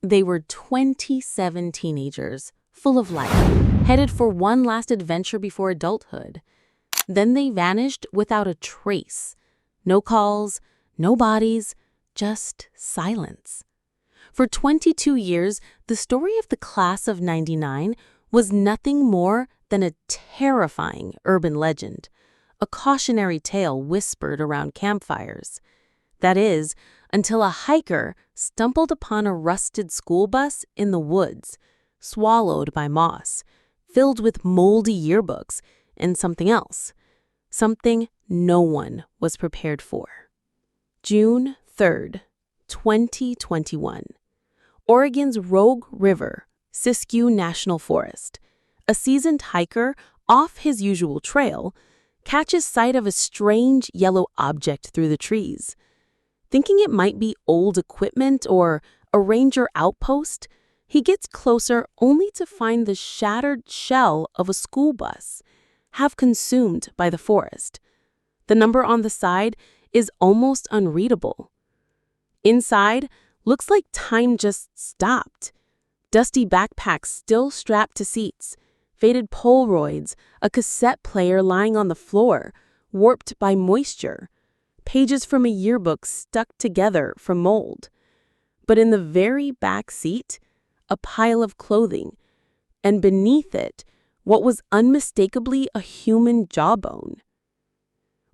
They were 27 teenagers, full of life, headed for one last adventure before adulthood. Then they vanished without a trace. No calls, no bodies, just silence. For 22 years, the story of the class of '99 was nothing more than a terrifying urban legend, a cautionary tale whispered around campfires. That is, until a hiker stumbled upon a rusted school bus in the woods, swallowed by moss, filled with moldy yearbooks, and something else. Something no one was prepared for. June 3rd, 2021. Oregon's Rogue River, Siskiyou National Forest. A seasoned hiker, off his usual trail, catches sight of a strange yellow object through the trees. Thinking it might be old equipment or a ranger outpost, he gets closer only to find the shattered shell of a school bus, half consumed by the forest. The number on the side is almost unreadable. Inside, looks like time just stopped. Dusty backpacks still strapped to seats, faded Polaroids, a cassette player lying on the floor, warped by moisture, pages from a yearbook stuck together from mold. But in the very back seat, a pile of clothing, and beneath it, what was unmistakably a human jawbone.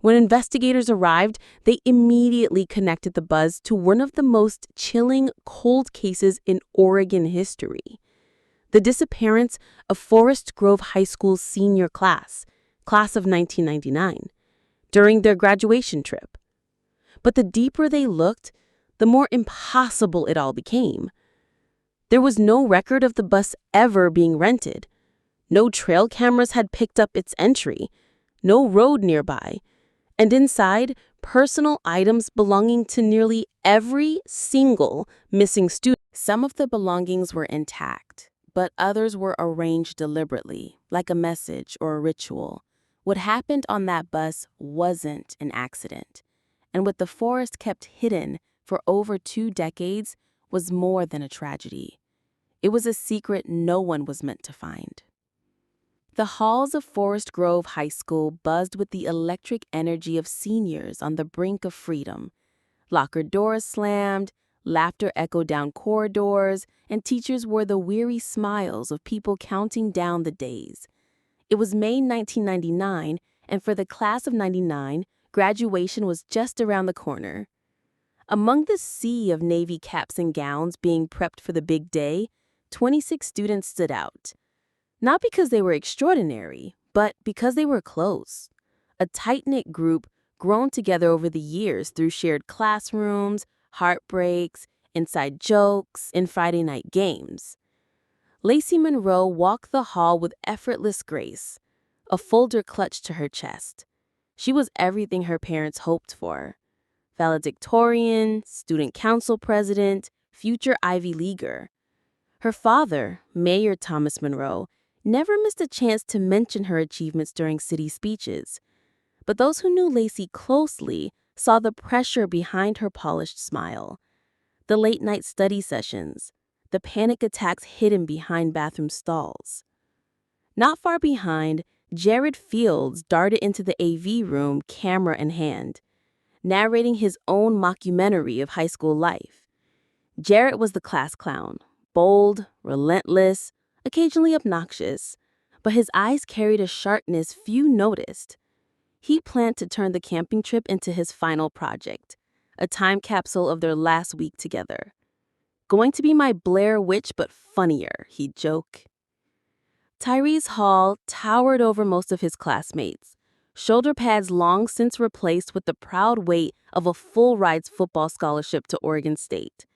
When investigators arrived, they immediately connected the buzz to one of the most chilling cold cases in Oregon history. The disappearance of Forest Grove High School's senior class of 1999, during their graduation trip. But the deeper they looked, the more impossible it all became. There was no record of the bus ever being rented. No trail cameras had picked up its entry, no road nearby, and inside, personal items belonging to nearly every single missing student. Some of the belongings were intact, but others were arranged deliberately, like a message or a ritual. What happened on that bus wasn't an accident, and what the forest kept hidden for over 2 decades was more than a tragedy. It was a secret no one was meant to find. The halls of Forest Grove High School buzzed with the electric energy of seniors on the brink of freedom. Locker doors slammed, laughter echoed down corridors, and teachers wore the weary smiles of people counting down the days. It was May 1999, and for the class of '99, graduation was just around the corner. Among the sea of Navy caps and gowns being prepped for the big day, 26 students stood out. Not because they were extraordinary, but because they were close. A tight-knit group grown together over the years through shared classrooms, heartbreaks, inside jokes, and Friday night games. Lacey Monroe walked the hall with effortless grace, a folder clutched to her chest. She was everything her parents hoped for. Valedictorian, student council president, future Ivy Leaguer. Her father, Mayor Thomas Monroe, never missed a chance to mention her achievements during city speeches. But those who knew Lacey closely saw the pressure behind her polished smile. The late-night study sessions, the panic attacks hidden behind bathroom stalls. Not far behind, Jared Fields darted into the AV room, camera in hand, narrating his own mockumentary of high school life. Jared was the class clown, bold, relentless, occasionally obnoxious, but his eyes carried a sharpness few noticed. He planned to turn the camping trip into his final project, a time capsule of their last week together. Going to be my Blair Witch, but funnier, he'd joke. Tyrese Hall towered over most of his classmates, shoulder pads long since replaced with the proud weight of a full-rides football scholarship to Oregon State.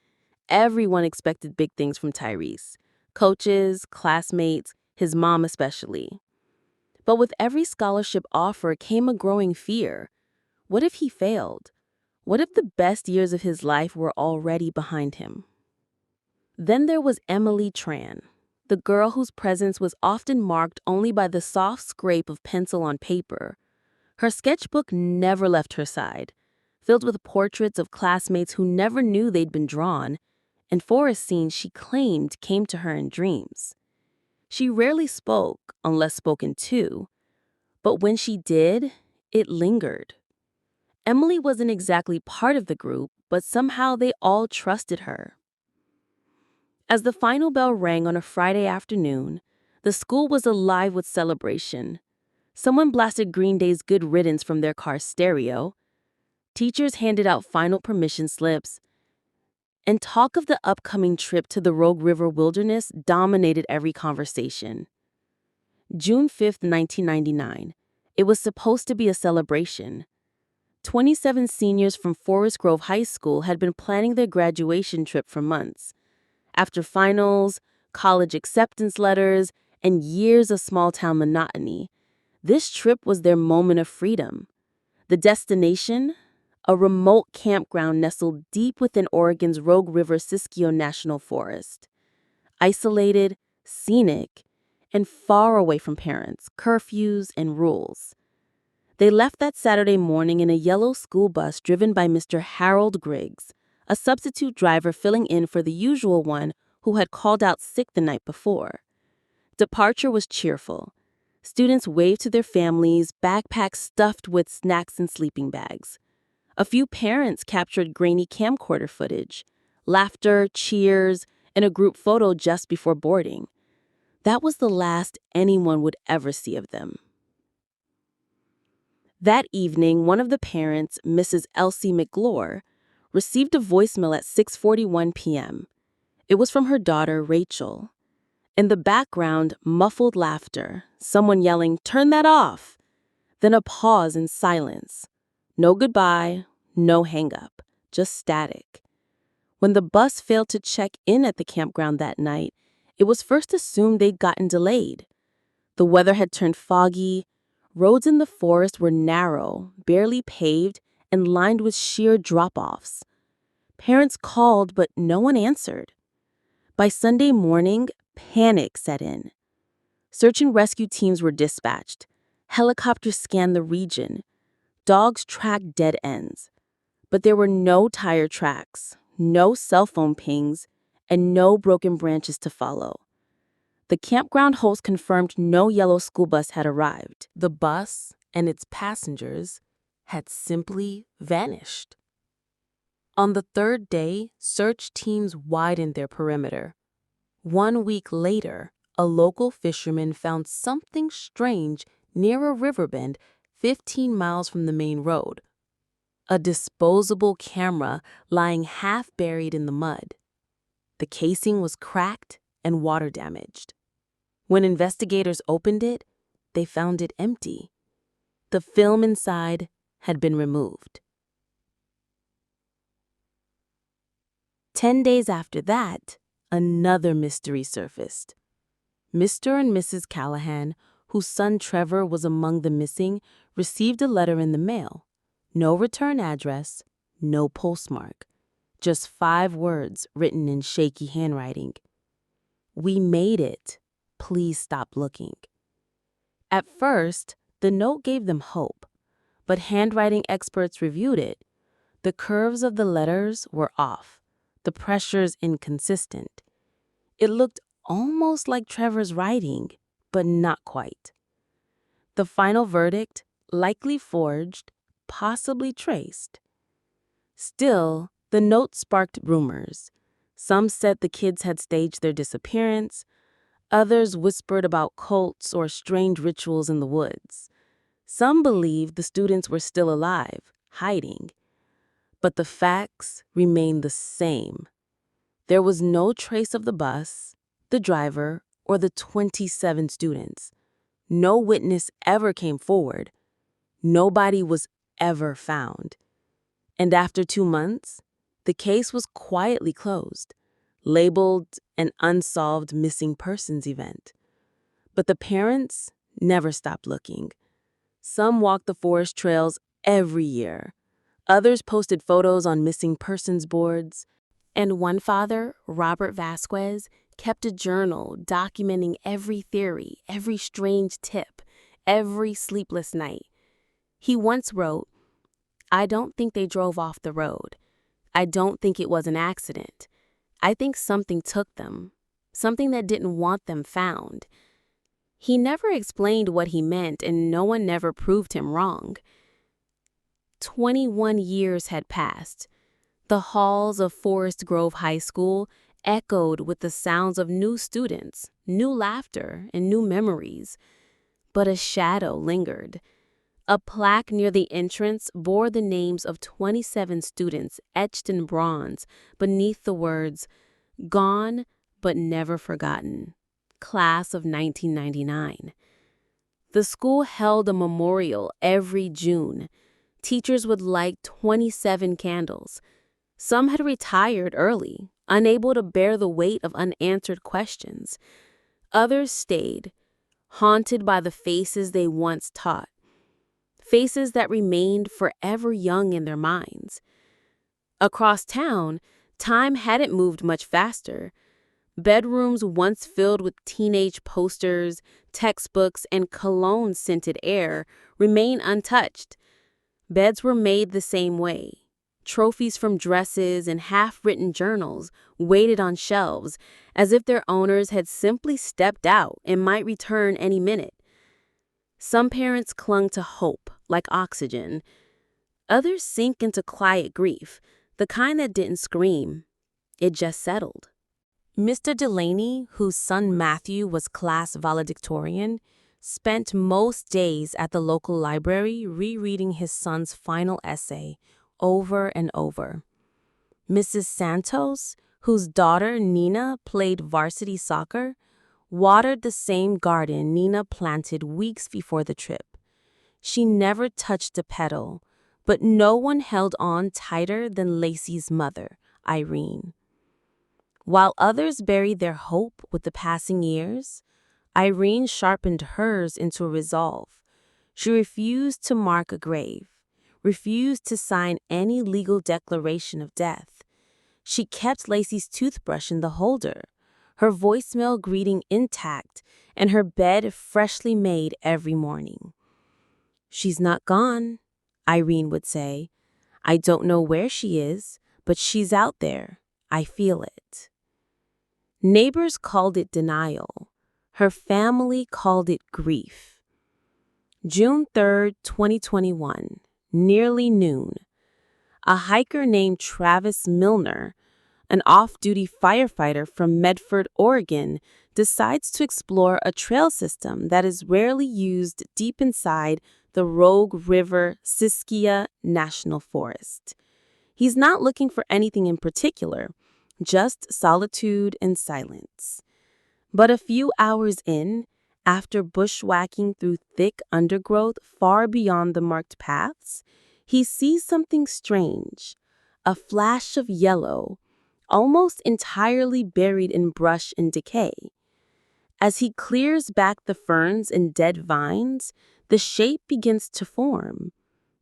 Everyone expected big things from Tyrese. Coaches, classmates, his mom especially. But with every scholarship offer came a growing fear. What if he failed? What if the best years of his life were already behind him? Then there was Emily Tran, the girl whose presence was often marked only by the soft scrape of pencil on paper. Her sketchbook never left her side, filled with portraits of classmates who never knew they'd been drawn, and forest scenes she claimed came to her in dreams. She rarely spoke unless spoken to, but when she did, it lingered. Emily wasn't exactly part of the group, but somehow they all trusted her. As the final bell rang on a Friday afternoon, the school was alive with celebration. Someone blasted Green Day's Good Riddance from their car stereo. Teachers handed out final permission slips, and talk of the upcoming trip to the Rogue River Wilderness dominated every conversation. June 5th, 1999. It was supposed to be a celebration. 27 seniors from Forest Grove High School had been planning their graduation trip for months. After finals, college acceptance letters, and years of small-town monotony, this trip was their moment of freedom. The destination? A remote campground nestled deep within Oregon's Rogue River Siskiyou National Forest. Isolated, scenic, and far away from parents, curfews, and rules. They left that Saturday morning in a yellow school bus driven by Mr. Harold Griggs, a substitute driver filling in for the usual one who had called out sick the night before. Departure was cheerful. Students waved to their families, backpacks stuffed with snacks and sleeping bags. A few parents captured grainy camcorder footage, laughter, cheers, and a group photo just before boarding. That was the last anyone would ever see of them. That evening, one of the parents, Mrs. Elsie McGlure, received a voicemail at 6:41 p.m. It was from her daughter, Rachel. In the background, muffled laughter, someone yelling, "Turn that off!" Then a pause and silence. No goodbye, no hang-up, just static. When the bus failed to check in at the campground that night, it was first assumed they'd gotten delayed. The weather had turned foggy. Roads in the forest were narrow, barely paved, and lined with sheer drop-offs. Parents called, but no one answered. By Sunday morning, panic set in. Search and rescue teams were dispatched. Helicopters scanned the region. Dogs tracked dead ends. But there were no tire tracks, no cell phone pings, and no broken branches to follow. The campground host confirmed no yellow school bus had arrived. The bus and its passengers had simply vanished. On the third day, search teams widened their perimeter. 1 week later, a local fisherman found something strange near a river bend 15 miles from the main road. A disposable camera lying half buried in the mud. The casing was cracked and water damaged. When investigators opened it, they found it empty. The film inside had been removed. 10 days after that, another mystery surfaced. Mr. and Mrs. Callahan, whose son Trevor was among the missing, received a letter in the mail. No return address, no postmark. Just 5 words written in shaky handwriting. "We made it. Please stop looking." At first, the note gave them hope, but handwriting experts reviewed it. The curves of the letters were off, the pressures inconsistent. It looked almost like Trevor's writing, but not quite. The final verdict, likely forged, possibly traced. Still, the note sparked rumors. Some said the kids had staged their disappearance. Others whispered about cults or strange rituals in the woods. Some believed the students were still alive, hiding. But the facts remained the same. There was no trace of the bus, the driver, or the 27 students. No witness ever came forward. Nobody was ever found. And after 2 months, the case was quietly closed, labeled an unsolved missing persons event. But the parents never stopped looking. Some walked the forest trails every year. Others posted photos on missing persons boards. And one father, Robert Vasquez, kept a journal documenting every theory, every strange tip, every sleepless night. He once wrote, "I don't think they drove off the road. I don't think it was an accident. I think something took them, something that didn't want them found. He never explained what he meant, and no one never proved him wrong. 21 years had passed. The halls of Forest Grove High School echoed with the sounds of new students, new laughter, and new memories. But a shadow lingered. A plaque near the entrance bore the names of 27 students etched in bronze beneath the words, "Gone but never forgotten. Class of 1999." The school held a memorial every June. Teachers would light 27 candles. Some had retired early, unable to bear the weight of unanswered questions. Others stayed, haunted by the faces they once taught, faces that remained forever young in their minds. Across town, time hadn't moved much faster. Bedrooms once filled with teenage posters, textbooks, and cologne-scented air remain untouched. Beds were made the same way. Trophies from dresses and half-written journals waited on shelves as if their owners had simply stepped out and might return any minute. Some parents clung to hope, like oxygen. Others sank into quiet grief, the kind that didn't scream. It just settled. Mr. Delaney, whose son Matthew was class valedictorian, spent most days at the local library rereading his son's final essay over and over. Mrs. Santos, whose daughter Nina played varsity soccer, watered the same garden Nina planted weeks before the trip. She never touched a petal, but no one held on tighter than Lacey's mother, Irene. While others buried their hope with the passing years, Irene sharpened hers into a resolve. She refused to mark a grave, refused to sign any legal declaration of death. She kept Lacey's toothbrush in the holder, her voicemail greeting intact, and her bed freshly made every morning. "She's not gone," Irene would say. "I don't know where she is, but she's out there. I feel it." Neighbors called it denial. Her family called it grief. June 3rd, 2021, nearly noon. A hiker named Travis Milner, an off-duty firefighter from Medford, Oregon, decides to explore a trail system that is rarely used deep inside the Rogue River Siskiyou National Forest. He's not looking for anything in particular, just solitude and silence. But a few hours in, after bushwhacking through thick undergrowth far beyond the marked paths, he sees something strange, a flash of yellow, almost entirely buried in brush and decay. As he clears back the ferns and dead vines, the shape begins to form.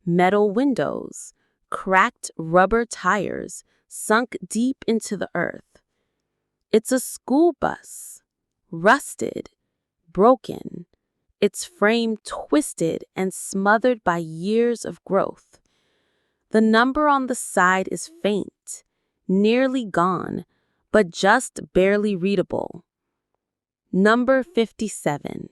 Metal windows, cracked rubber tires, sunk deep into the earth. It's a school bus, rusted, broken, its frame twisted and smothered by years of growth. The number on the side is faint, nearly gone, but just barely readable. Number 57.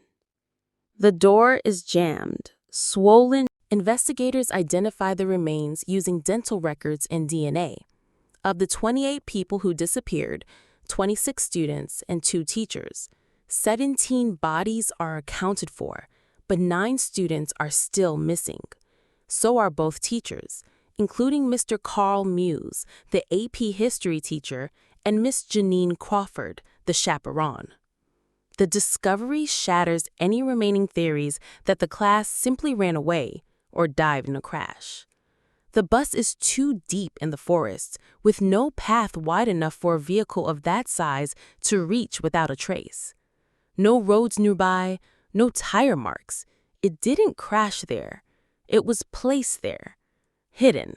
The door is jammed, swollen. Investigators identify the remains using dental records and DNA. Of the 28 people who disappeared, 26 students and 2 teachers, 17 bodies are accounted for, but 9 students are still missing. So are both teachers, including Mr. Carl Muse, the AP history teacher, and Miss Janine Crawford, the chaperone. The discovery shatters any remaining theories that the class simply ran away or died in a crash. The bus is too deep in the forest, with no path wide enough for a vehicle of that size to reach without a trace. No roads nearby, no tire marks. It didn't crash there. It was placed there, hidden.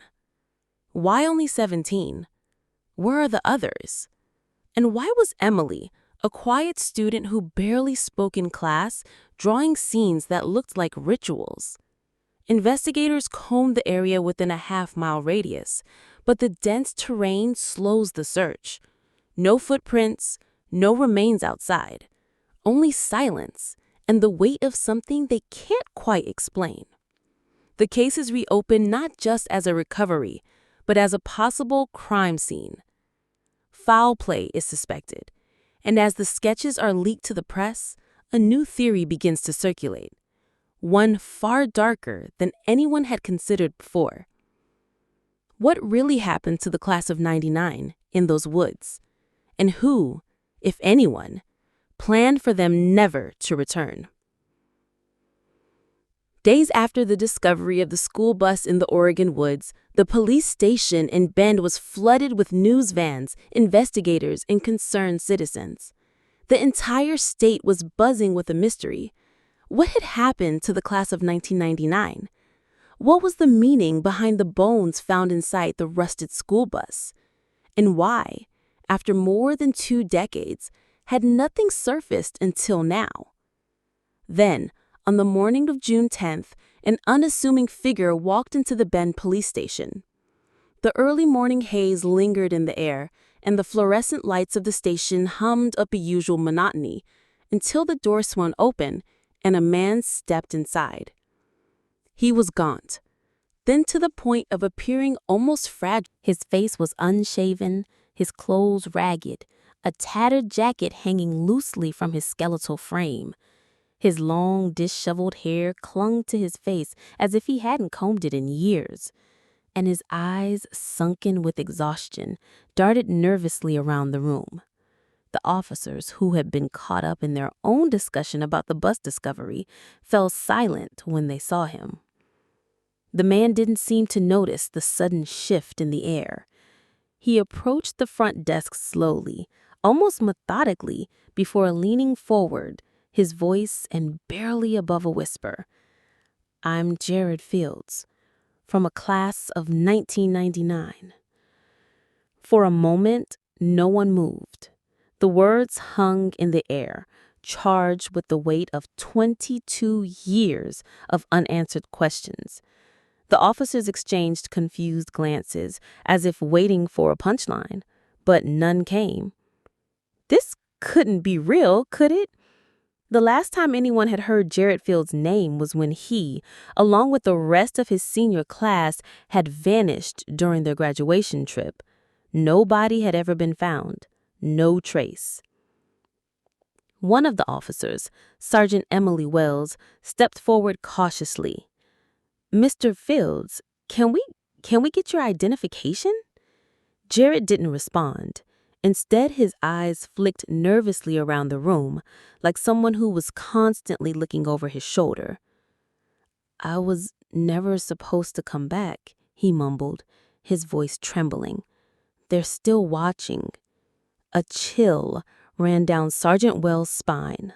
Why only 17? Where are the others? And why was Emily, a quiet student who barely spoke in class, drawing scenes that looked like rituals? Investigators combed the area within a half-mile radius, but the dense terrain slows the search. No footprints, no remains outside. Only silence and the weight of something they can't quite explain. The case is reopened not just as a recovery, but as a possible crime scene. Foul play is suspected, and as the sketches are leaked to the press, a new theory begins to circulate, one far darker than anyone had considered before. What really happened to the class of '99 in those woods? And who, if anyone, planned for them never to return? Days after the discovery of the school bus in the Oregon woods, the police station in Bend was flooded with news vans, investigators, and concerned citizens. The entire state was buzzing with a mystery. What had happened to the class of 1999? What was the meaning behind the bones found inside the rusted school bus? And why, after more than 2 decades, had nothing surfaced until now? Then, on the morning of June 10th, an unassuming figure walked into the Bend police station. The early morning haze lingered in the air, and the fluorescent lights of the station hummed up a usual monotony, until the door swung open and a man stepped inside. He was gaunt, thin to the point of appearing almost fragile. His face was unshaven, his clothes ragged, a tattered jacket hanging loosely from his skeletal frame. His long, disheveled hair clung to his face as if he hadn't combed it in years, and his eyes, sunken with exhaustion, darted nervously around the room. The officers, who had been caught up in their own discussion about the bus discovery, fell silent when they saw him. The man didn't seem to notice the sudden shift in the air. He approached the front desk slowly, almost methodically, before leaning forward, his voice and barely above a whisper. "I'm Jared Fields, from a class of 1999. For a moment, no one moved. The words hung in the air, charged with the weight of 22 years of unanswered questions. The officers exchanged confused glances, as if waiting for a punchline, but none came. This couldn't be real, could it? The last time anyone had heard Jared Fields' name was when he, along with the rest of his senior class, had vanished during their graduation trip. No body had ever been found, no trace. One of the officers, Sergeant Emily Wells, stepped forward cautiously. "Mr. Fields, can we get your identification?" Jared didn't respond. Instead, his eyes flicked nervously around the room, like someone who was constantly looking over his shoulder. "I was never supposed to come back," he mumbled, his voice trembling. "They're still watching." A chill ran down Sergeant Wells' spine.